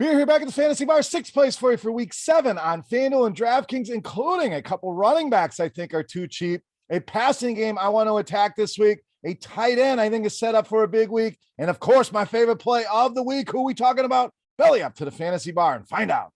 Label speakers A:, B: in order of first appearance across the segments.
A: We're here back at the Fantasy Bar, 6th place for you for week 7 on Fanduel and Draftkings, including a couple running backs I think are too cheap, a passing game I want to attack this week, a tight end I think is set up for a big week, and of course, my favorite play of the week. Who are we talking about? Belly up to the Fantasy Bar and find out.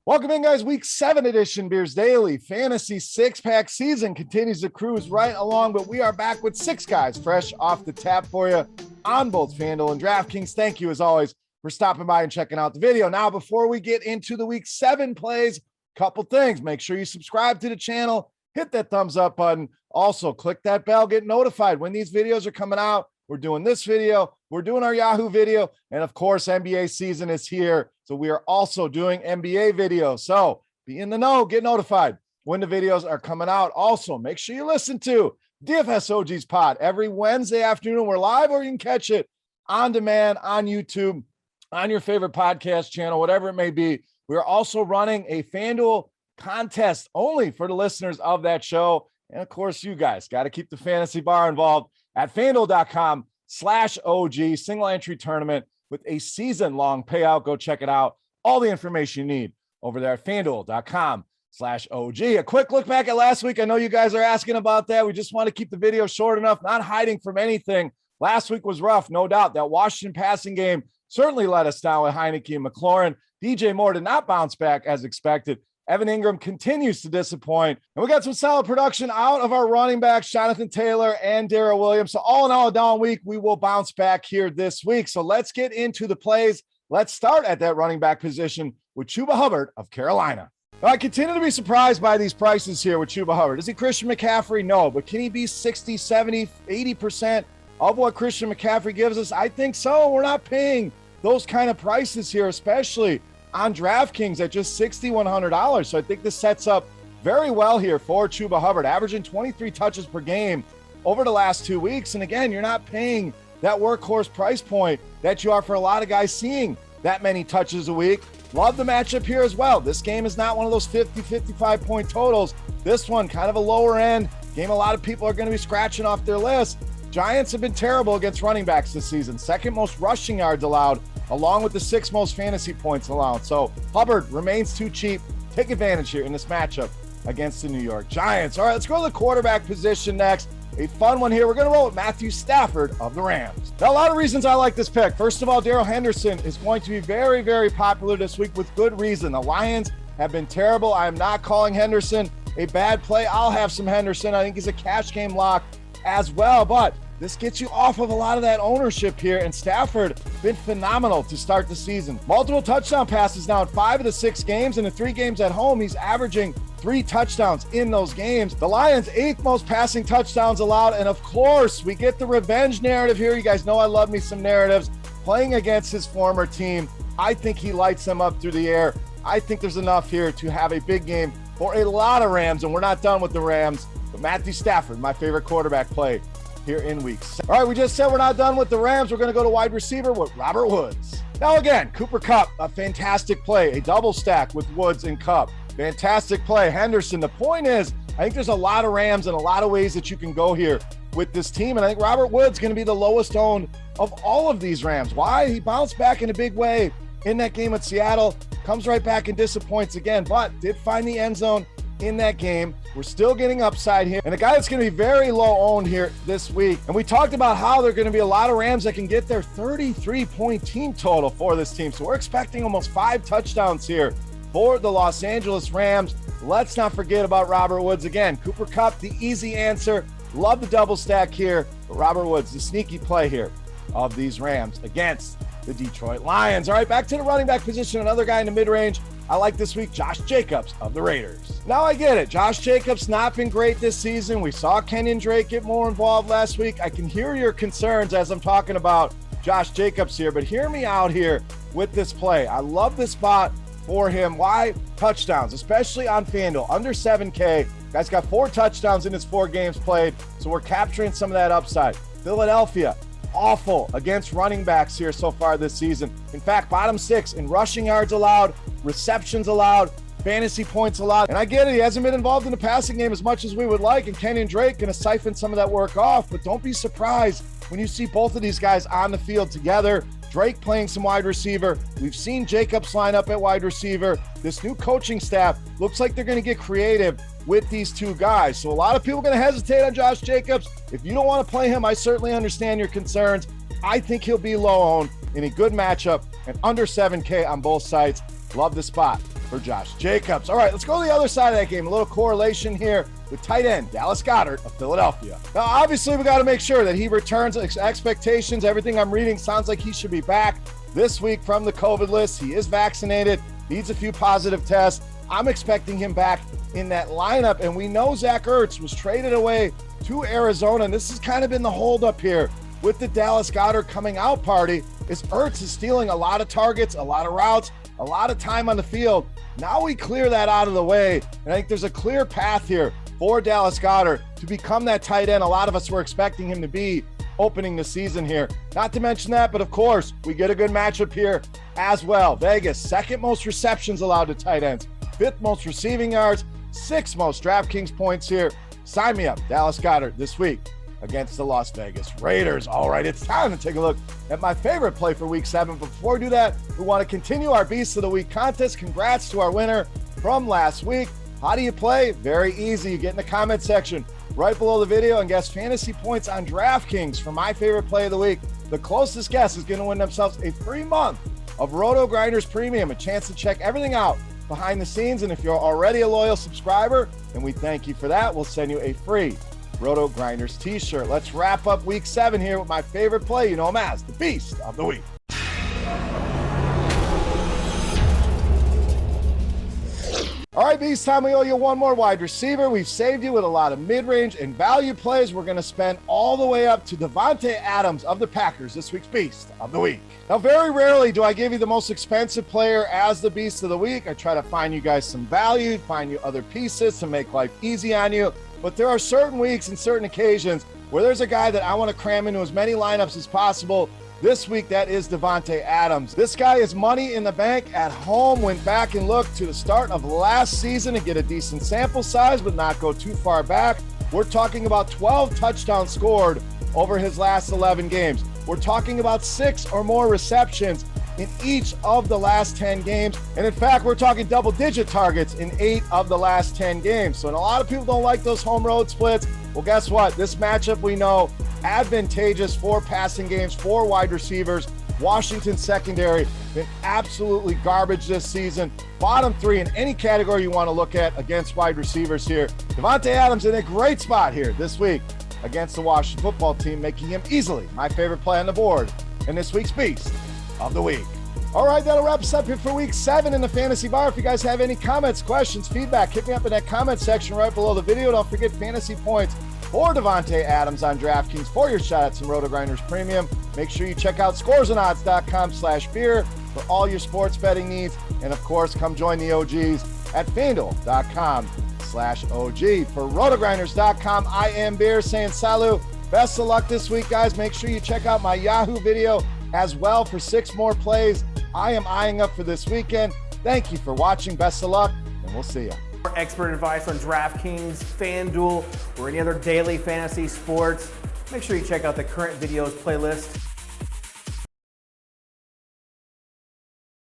A: Welcome in, guys. Week 7 edition Beers Daily Fantasy 6-pack season continues to cruise right along, but we are back with 6 guys fresh off the tap for you on both Fanduel and Draftkings. Thank you, as always, for stopping by and checking out the video. Now, before we get into the week 7 plays, couple things. Make sure you subscribe to the channel, hit that thumbs up button. Also, click that bell, get notified when these videos are coming out. We're doing this video, we're doing our Yahoo video, and of course, NBA season is here. So we are also doing NBA videos. So be in the know, get notified when the videos are coming out. Also, make sure you listen to DFS OG's pod every Wednesday afternoon. We're live, or you can catch it on demand on YouTube, on your favorite podcast channel, whatever it may be. We're also running a FanDuel contest only for the listeners of that show. And of course, you guys got to keep the Fantasy Bar involved at FanDuel.com/OG, single entry tournament with a season-long payout. Go check it out. All the information you need over there at FanDuel.com/OG. A quick look back at last week. I know you guys are asking about that. We just want to keep the video short enough, not hiding from anything. Last week was rough, no doubt. That Washington passing game certainly let us down with Heineke and McLaurin. DJ Moore did not bounce back as expected. Evan Ingram continues to disappoint. And we got some solid production out of our running backs, Jonathan Taylor and Darrell Williams. So all in all, a down week. We will bounce back here this week. So let's get into the plays. Let's start at that running back position with Chuba Hubbard of Carolina. I continue to be surprised by these prices here with Chuba Hubbard. Is he Christian McCaffrey? No. But can he be 60, 70, 80% of what Christian McCaffrey gives us? I think so. We're not paying those kind of prices here, especially on DraftKings at just $6,100. So I think this sets up very well here for Chuba Hubbard, averaging 23 touches per game over the last 2 weeks. And again, you're not paying that workhorse price point that you are for a lot of guys seeing that many touches a week. Love the matchup here as well. This game is not one of those 50, 55 point totals. This one kind of a lower end game. A lot of people are going to be scratching off their list. Giants have been terrible against running backs this season. Second most rushing yards allowed, along with the 6th most fantasy points allowed. So Hubbard remains too cheap. Take advantage here in this matchup against the New York Giants. All right, let's go to the quarterback position next. A fun one here. We're going to roll with Matthew Stafford of the Rams. Now, a lot of reasons I like this pick. First of all, Darrell Henderson is going to be very, very popular this week with good reason. The Lions have been terrible. I am not calling Henderson a bad play. I'll have some Henderson. I think he's a cash game lock as well, but this gets you off of a lot of that ownership here, and Stafford been phenomenal to start the season. Multiple touchdown passes now in 5 of the 6 games, and in 3 games at home, he's averaging 3 touchdowns in those games. The Lions' 8th most passing touchdowns allowed, and of course, we get the revenge narrative here. You guys know I love me some narratives. Playing against his former team, I think he lights them up through the air. I think there's enough here to have a big game for a lot of Rams, and we're not done with the Rams, but Matthew Stafford, my favorite quarterback play here in week 7. All right, we just said we're not done with the Rams. We're going to go to wide receiver with Robert Woods. Now again, Cooper Kupp, a fantastic play, a double stack with Woods and Kupp. Fantastic play. Henderson, the point is, I think there's a lot of Rams and a lot of ways that you can go here with this team, and I think Robert Woods going to be the lowest owned of all of these Rams. Why? He bounced back in a big way in that game with Seattle, comes right back and disappoints again, but did find the end zone in that game. We're still getting upside here, and a guy that's going to be very low owned here this week. And we talked about how there are going to be a lot of Rams that can get their 33-point team total for this team. So we're expecting almost 5 touchdowns here for the Los Angeles Rams. Let's not forget about Robert Woods again. Cooper Kupp, the easy answer. Love the double stack here, but Robert Woods, the sneaky play here of these Rams against the Detroit Lions. All right, back to the running back position. Another guy in the mid-range I like this week, Josh Jacobs of the Raiders. Now I get it. Josh Jacobs not been great this season. We saw Kenyon Drake get more involved last week. I can hear your concerns as I'm talking about Josh Jacobs here, but hear me out here with this play. I love this spot for him. Why? Touchdowns, especially on FanDuel, under 7K. Guy's got 4 touchdowns in his 4 games played, so we're capturing some of that upside. Philadelphia, awful against running backs here so far this season. In fact, bottom 6 in rushing yards allowed, receptions allowed, fantasy points a lot. And I get it, he hasn't been involved in the passing game as much as we would like, and Kenyon Drake going to siphon some of that work off. But don't be surprised when you see both of these guys on the field together. Drake playing some wide receiver. We've seen Jacobs line up at wide receiver. This new coaching staff looks like they're going to get creative with these two guys. So a lot of people are going to hesitate on Josh Jacobs. If you don't want to play him, I certainly understand your concerns. I think he'll be low owned in a good matchup and under 7K on both sides. Love the spot for Josh Jacobs. All right, let's go to the other side of that game. A little correlation here with tight end Dallas Goedert of Philadelphia. Now, obviously, we got to make sure that he returns expectations. Everything I'm reading sounds like he should be back this week from the COVID list. He is vaccinated, needs a few positive tests. I'm expecting him back in that lineup, and we know Zach Ertz was traded away to Arizona, and this has kind of been the holdup here with the Dallas Goedert coming out party. Is Ertz is stealing a lot of targets, a lot of routes, a lot of time on the field. Now we clear that out of the way, and I think there's a clear path here for Dallas Goedert to become that tight end a lot of us were expecting him to be opening the season here. Not to mention that, but of course, we get a good matchup here as well. Vegas, second most receptions allowed to tight ends, fifth most receiving yards, sixth most DraftKings points here. Sign me up, Dallas Goedert this week against the Las Vegas Raiders. All right, it's time to take a look at my favorite play for week 7. But before we do that, we want to continue our Beast of the Week contest. Congrats to our winner from last week. How do you play? Very easy. You get in the comment section right below the video and guess fantasy points on DraftKings for my favorite play of the week. The closest guess is going to win themselves a free month of RotoGrinders Premium, a chance to check everything out behind the scenes. And if you're already a loyal subscriber, and we thank you for that, we'll send you a free RotoGrinders t-shirt. Let's wrap up week 7 here with my favorite play. You know him as the Beast of the Week. All right, Beast time. We owe you one more wide receiver. We've saved you with a lot of mid-range and value plays. We're going to spend all the way up to Davante Adams of the Packers, this week's Beast of the Week. Now, very rarely do I give you the most expensive player as the Beast of the Week. I try to find you guys some value, find you other pieces to make life easy on you. But there are certain weeks and certain occasions where there's a guy that I want to cram into as many lineups as possible. This week, that is Davante Adams. This guy is money in the bank at home. Went back and looked to the start of last season to get a decent sample size, but not go too far back. We're talking about 12 touchdowns scored over his last 11 games. We're talking about 6 or more receptions in each of the last 10 games. And in fact, we're talking double-digit targets in 8 of the last 10 games. So, and a lot of people don't like those home road splits. Well, guess what? This matchup, we know, advantageous for passing games, for wide receivers. Washington secondary been absolutely garbage this season. Bottom 3 in any category you want to look at against wide receivers here. Davante Adams in a great spot here this week against the Washington football team, making him easily my favorite play on the board in this week's Beast of the Week. All right, that'll wrap us up here for week 7 in the Fantasy Bar. If you guys have any comments, questions, feedback, hit me up in that comment section right below the video. Don't forget fantasy points for Davante Adams on DraftKings for your shot at some RotoGrinders Premium. Make sure you check out scoresandodds.com/beer for all your sports betting needs. And of course, come join the OGs at Fanduel.com/OG. For RotoGrinders.com, I am Beer saying salut. Best of luck this week, guys. Make sure you check out my Yahoo video as well for 6 more plays I am eyeing up for this weekend. Thank you for watching. Best of luck, and we'll see you.
B: For expert advice on DraftKings, Fanduel, or any other daily fantasy sports, make sure you check out the current videos playlist